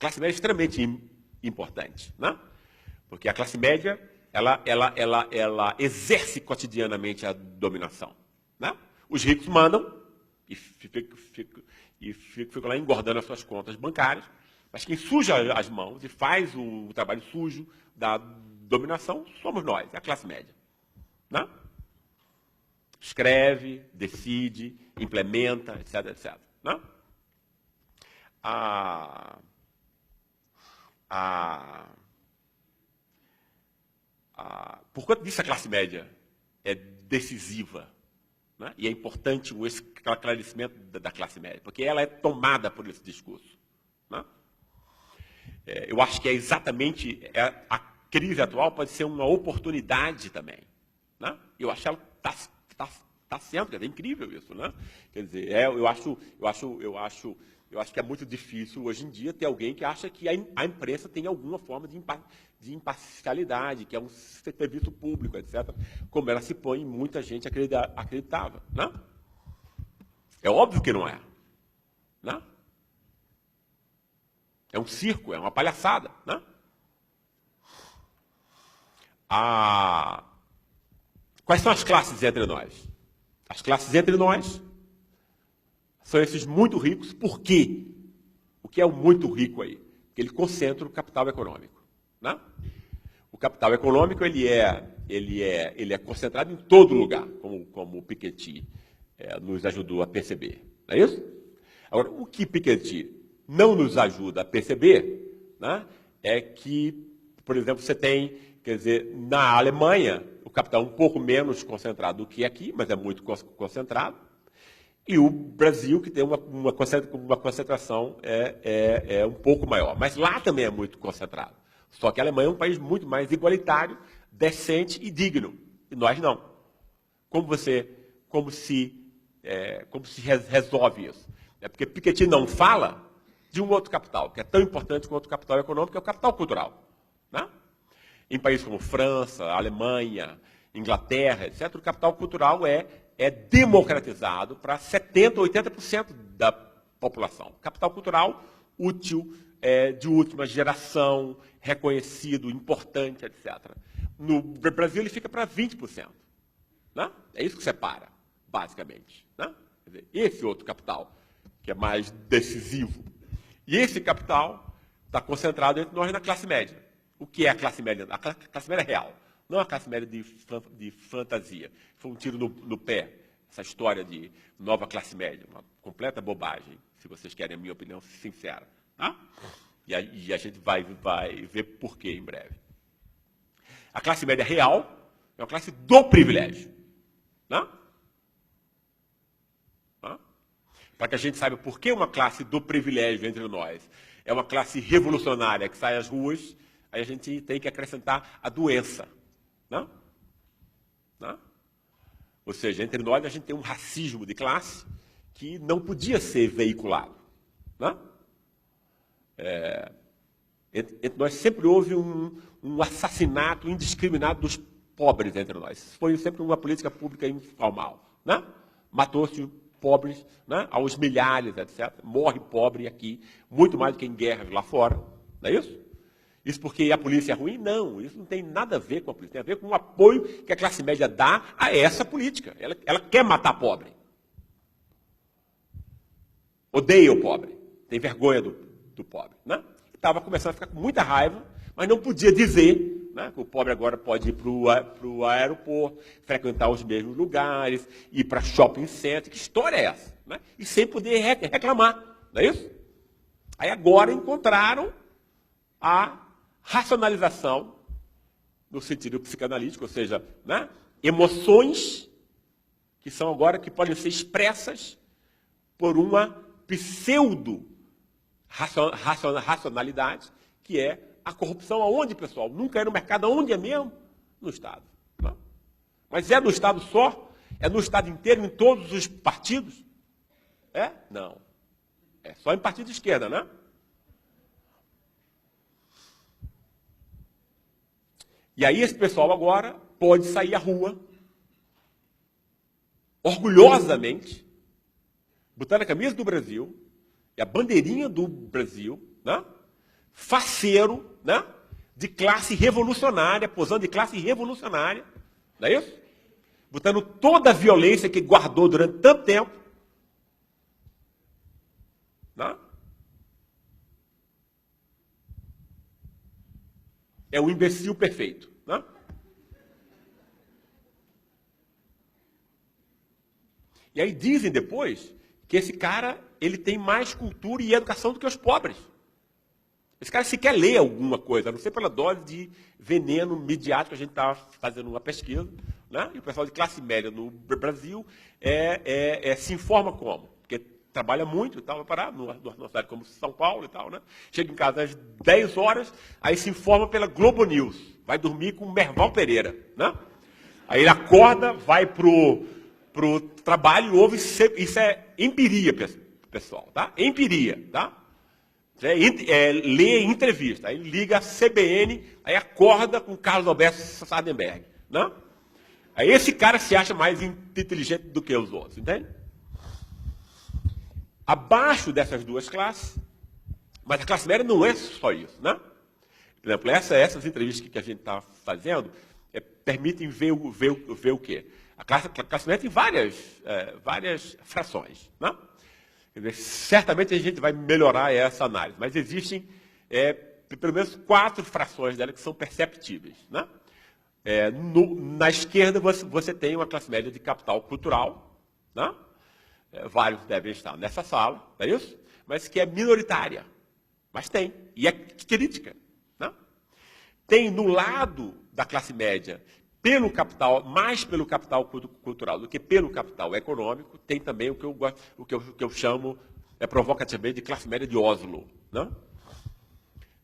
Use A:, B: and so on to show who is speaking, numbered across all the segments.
A: classe média é extremamente importante, né? Porque a classe média ela exerce cotidianamente a dominação, né? Os ricos mandam e ficam lá engordando as suas contas bancárias, mas quem suja as mãos e faz o trabalho sujo da dominação somos nós, é a classe média, né? Escreve, decide, implementa, etc, etc. Né? Por conta disso, a classe média é decisiva, né? E é importante o esclarecimento da classe média, porque ela é tomada por esse discurso. Né? Eu acho que é exatamente a crise atual pode ser uma oportunidade também. Né? Eu acho que ela está sendo, quer dizer, é incrível isso, né? Quer dizer, eu acho que é muito difícil hoje em dia ter alguém que acha que a imprensa tem alguma forma de imparcialidade, que é um serviço público, etc., como ela se põe e muita gente acreditava. Né? É óbvio que não é. Né? É um circo, é uma palhaçada. Né? Quais são as classes entre nós? As classes entre nós são esses muito ricos. Por quê? O que é o muito rico aí? Porque ele concentra o capital econômico. Né? O capital econômico ele é concentrado em todo lugar, como o Piketty nos ajudou a perceber. Não é isso? Agora, o que Piketty não nos ajuda a perceber, né, é que, por exemplo, você tem, quer dizer, na Alemanha, o capital é um pouco menos concentrado do que aqui, mas é muito concentrado. E o Brasil, que tem uma concentração um pouco maior. Mas lá também é muito concentrado. Só que a Alemanha é um país muito mais igualitário, decente e digno. E nós não. Como se resolve isso? É porque Piketty não fala de um outro capital, que é tão importante quanto o capital econômico, que é o capital cultural. Né? Em países como França, Alemanha, Inglaterra, etc., o capital cultural é democratizado para 70%, 80% da população. Capital cultural útil, de última geração, reconhecido, importante, etc. No Brasil, ele fica para 20%. Né? É isso que separa, basicamente. Né? Quer dizer, esse outro capital, que é mais decisivo. E esse capital está concentrado entre nós na classe média. O que é a classe média? A classe média real. Não a classe média de fantasia. Foi um tiro no pé, essa história de nova classe média. Uma completa bobagem, se vocês querem a minha opinião sincera. Tá? E a gente vai ver por quê em breve. A classe média real é uma classe do privilégio. Né? Tá? Para que a gente saiba por que uma classe do privilégio entre nós é uma classe revolucionária que sai às ruas, aí a gente tem que acrescentar a doença. Não? Não? Ou seja, entre nós a gente tem um racismo de classe que não podia ser veiculado. Não? Entre nós sempre houve um assassinato indiscriminado dos pobres entre nós. Foi sempre uma política pública informal. Não? Matou-se pobres, né, aos milhares, etc. Morre pobre aqui, muito mais do que em guerras lá fora. Não é isso? Isso porque a polícia é ruim? Não, isso não tem nada a ver com a polícia. Tem a ver com o apoio que a classe média dá a essa política. Ela quer matar pobre. Odeia o pobre. Tem vergonha do pobre. Né? Estava começando a ficar com muita raiva, mas não podia dizer, né, que o pobre agora pode ir para o aeroporto, frequentar os mesmos lugares, ir para shopping center. Que história é essa? Né? E sem poder reclamar. Não é isso? Aí agora encontraram a racionalização, no sentido psicanalítico, ou seja, né, emoções que são agora que podem ser expressas por uma pseudo-racionalidade, que é a corrupção aonde, pessoal? Nunca é no mercado, aonde é mesmo? No Estado. Não? Mas é no Estado só? É no Estado inteiro, em todos os partidos? É? Não. É só em partido de esquerda, né? E aí esse pessoal agora pode sair à rua, orgulhosamente, botando a camisa do Brasil e a bandeirinha do Brasil, né? faceiro, né, de classe revolucionária, posando de classe revolucionária, não é isso? Botando toda a violência que guardou durante tanto tempo, né? É o imbecil perfeito, né? E aí dizem depois que esse cara, ele tem mais cultura e educação do que os pobres. Esse cara sequer lê alguma coisa, a não ser pela dose de veneno midiático. A gente estava fazendo uma pesquisa, né? E o pessoal de classe média no Brasil se informa como? Porque trabalha muito e tal, vai parar numa cidade como São Paulo e tal, né? Chega em casa às 10 horas, aí se informa pela Globo News, vai dormir com o Merval Pereira, né? Aí ele acorda, vai pro trabalho e ouve, isso é empiria, pessoal, tá? Empiria, tá? Lê entrevista, aí liga a CBN, aí acorda com Carlos Alberto Sardenberg, né? Aí esse cara se acha mais inteligente do que os outros, entende? Abaixo dessas duas classes, mas a classe média não é só isso, né? Por exemplo, essas entrevistas que a gente está fazendo permitem ver o quê? A classe média tem várias frações, né? Quer dizer, certamente a gente vai melhorar essa análise, mas existem pelo menos 4 frações dela que são perceptíveis, né? Na esquerda você tem uma classe média de capital cultural, né? Vários devem estar nessa sala, não é isso? Mas que é minoritária, mas tem, e é crítica, né? Tem no lado da classe média, mais pelo capital cultural do que pelo capital econômico, tem também o que eu chamo provocativamente de classe média de Oslo, né?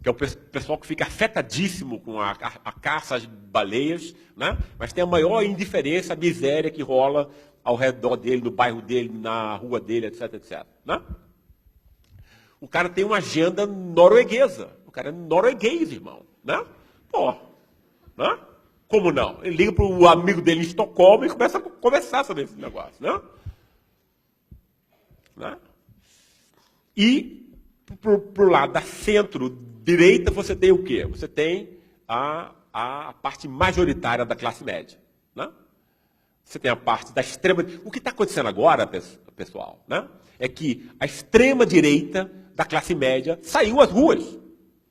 A: Que é o pessoal que fica afetadíssimo com a caça às baleias, né? Mas tem a maior indiferença, a miséria que rola ao redor dele, no bairro dele, na rua dele, etc, etc. Né? O cara tem uma agenda norueguesa. O cara é norueguês, irmão. Né? Pô, né? Como não? Ele liga para o amigo dele em Estocolmo e começa a conversar sobre esse negócio. Né? Né? E, para o lado da centro-direita, você tem o quê? Você tem a parte majoritária da classe média. Né? Você tem a parte da extrema... O que está acontecendo agora, pessoal, né? É que a extrema-direita da classe média saiu às ruas.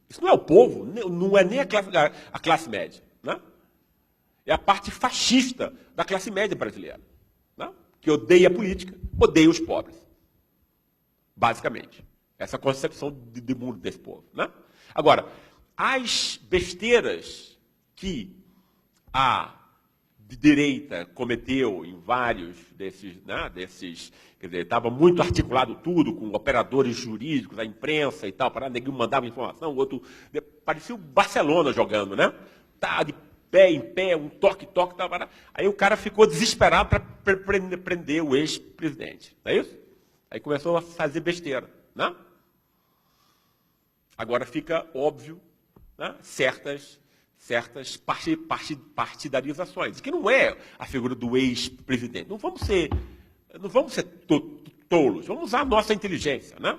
A: Isso não é o povo, não é nem a classe média. Né? É a parte fascista da classe média brasileira, né? Que odeia a política, odeia os pobres. Basicamente. Essa é a concepção de mundo desse povo. Né? Agora, as besteiras que a de direita cometeu em vários desses, quer dizer, estava muito articulado tudo, com operadores jurídicos, a imprensa e tal, para ninguém mandava informação, o outro parecia o Barcelona jogando, né? Tá de pé em pé, um toque-toque, aí o cara ficou desesperado para prender o ex-presidente, não é isso? Aí começou a fazer besteira, né? Agora fica óbvio, né, certas partidarizações, que não é a figura do ex-presidente. Não vamos ser tolos, vamos usar a nossa inteligência. Né?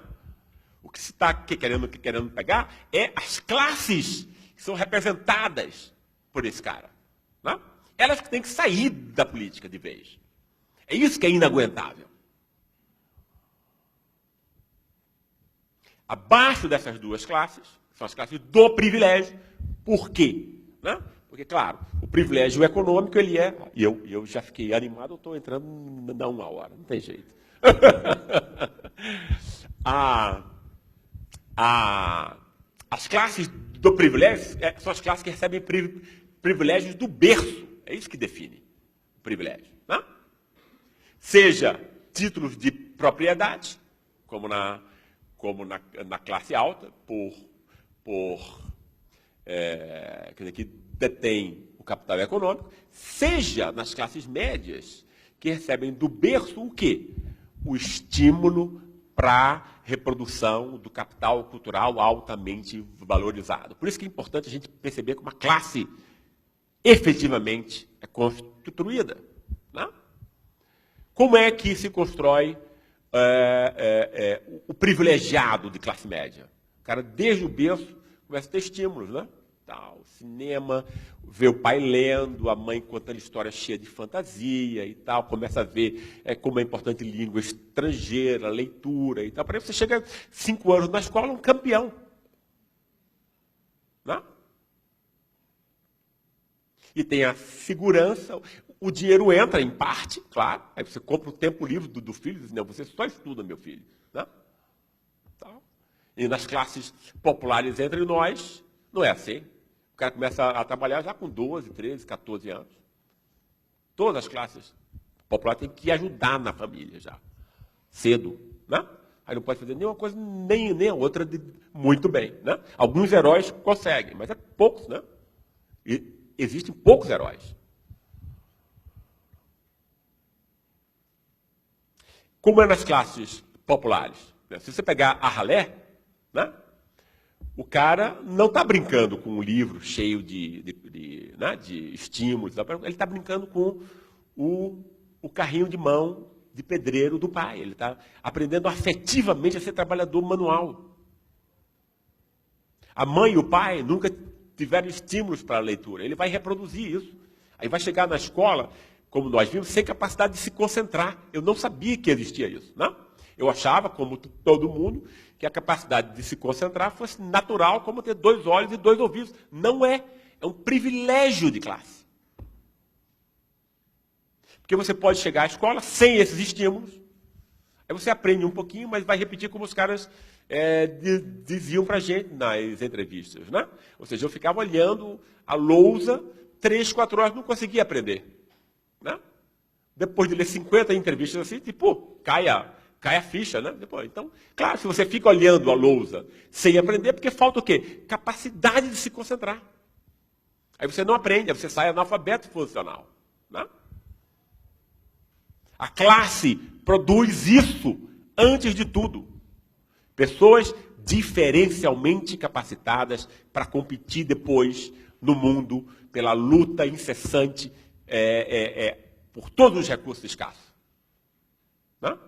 A: O que se está querendo pegar é as classes que são representadas por esse cara. Né? Elas que têm que sair da política de vez. É isso que é inaguentável. Abaixo dessas duas classes, são as classes do privilégio. Por quê? Né? Porque, claro, o privilégio econômico, ele é... E eu já fiquei animado, eu estou entrando na 1 hora, não tem jeito. As classes do privilégio são as classes que recebem privilégios do berço. É isso que define o privilégio. Né? Seja títulos de propriedade, como na classe alta, quer dizer, que detém o capital econômico, seja nas classes médias, que recebem do berço o quê? O estímulo para a reprodução do capital cultural altamente valorizado. Por isso que é importante a gente perceber que uma classe efetivamente é constituída. Né? Como é que se constrói o privilegiado de classe média? O cara, desde o berço, começa a ter estímulos, né? Tal, cinema, ver o pai lendo, a mãe contando histórias cheias de fantasia e tal, começa a ver como é importante língua estrangeira, leitura e tal. Para aí você chega 5 anos na escola, um campeão. Né? E tem a segurança, o dinheiro entra em parte, claro, aí você compra o tempo livre do filho, diz, não, você só estuda, meu filho. Né? Tal. E nas classes populares entre nós, não é assim. O cara começa a trabalhar já com 12, 13, 14 anos. Todas as classes populares têm que ajudar na família já, cedo. Né? Aí não pode fazer nenhuma coisa, nem a outra muito bem. Né? Alguns heróis conseguem, mas é poucos. Né? E existem poucos heróis. Como é nas classes populares? Né? Se você pegar a ralé, né? O cara não está brincando com um livro cheio de estímulos. Ele está brincando com o carrinho de mão de pedreiro do pai. Ele está aprendendo afetivamente a ser trabalhador manual. A mãe e o pai nunca tiveram estímulos para a leitura. Ele vai reproduzir isso. Aí vai chegar na escola, como nós vimos, sem capacidade de se concentrar. Eu não sabia que existia isso. Né? Eu achava, como todo mundo, que a capacidade de se concentrar fosse natural, como ter 2 olhos e 2 ouvidos. Não é. É um privilégio de classe. Porque você pode chegar à escola sem esses estímulos. Aí você aprende um pouquinho, mas vai repetir como os caras diziam para a gente nas entrevistas. Né? Ou seja, eu ficava olhando a lousa 3, 4 horas, não conseguia aprender. Né? Depois de ler 50 entrevistas assim, tipo, cai a ficha, né? Depois, então, claro, se você fica olhando a lousa sem aprender, porque falta o quê? Capacidade de se concentrar. Aí você não aprende, aí você sai analfabeto funcional. Né? A classe produz isso antes de tudo. Pessoas diferencialmente capacitadas para competir depois no mundo pela luta incessante por todos os recursos escassos. Né?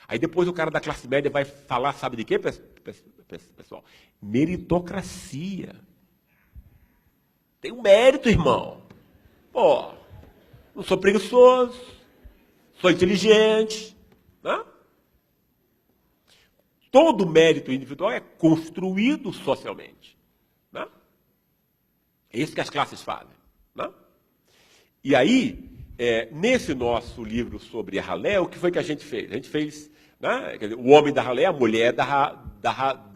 A: Aí depois o cara da classe média vai falar, sabe de quê, pessoal? Meritocracia. Tem um mérito, irmão. Pô, não sou preguiçoso, sou inteligente. Né? Todo mérito individual é construído socialmente. Né? É isso que as classes fazem. Né? E aí, nesse nosso livro sobre a ralé, o que foi que a gente fez? A gente fez, né, o homem da ralé, a mulher da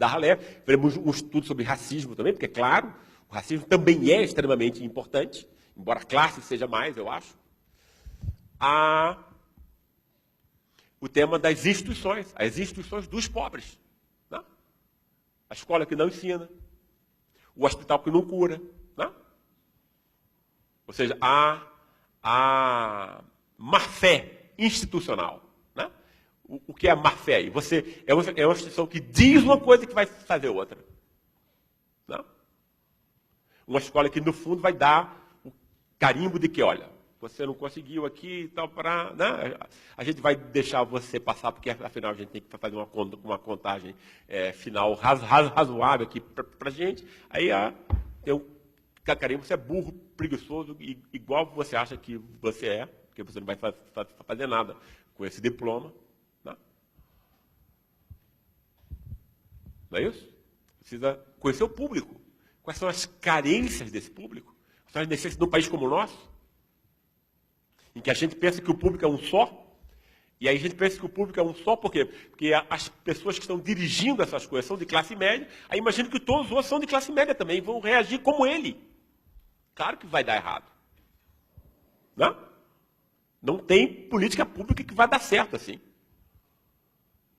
A: ralé. Fizemos um estudo sobre racismo também, porque, claro, o racismo também é extremamente importante, embora a classe seja mais, eu acho. O tema das instituições, as instituições dos pobres. Né? A escola que não ensina, o hospital que não cura. Né? Ou seja, a má-fé institucional. Né? O que é a má-fé aí? Você é uma instituição que diz uma coisa e que vai fazer outra. Né? Uma escola que, no fundo, vai dar o carimbo de que, olha, você não conseguiu aqui e tal, né? A gente vai deixar você passar, porque, afinal, a gente tem que fazer uma contagem final razoável aqui para a gente. Aí tem um carimbo, você é burro, preguiçoso, igual você acha que você é, porque você não vai fazer nada com esse diploma. Né? Não é isso? Precisa conhecer o público. Quais são as carências desse público? Quais são as necessidades de um país como o nosso? Em que a gente pensa que o público é um só, e aí a gente pensa que o público é um só, por quê? Porque as pessoas que estão dirigindo essas coisas são de classe média, aí imagina que todos os outros são de classe média também, vão reagir como ele. Claro que vai dar errado. Não tem política pública que vai dar certo assim.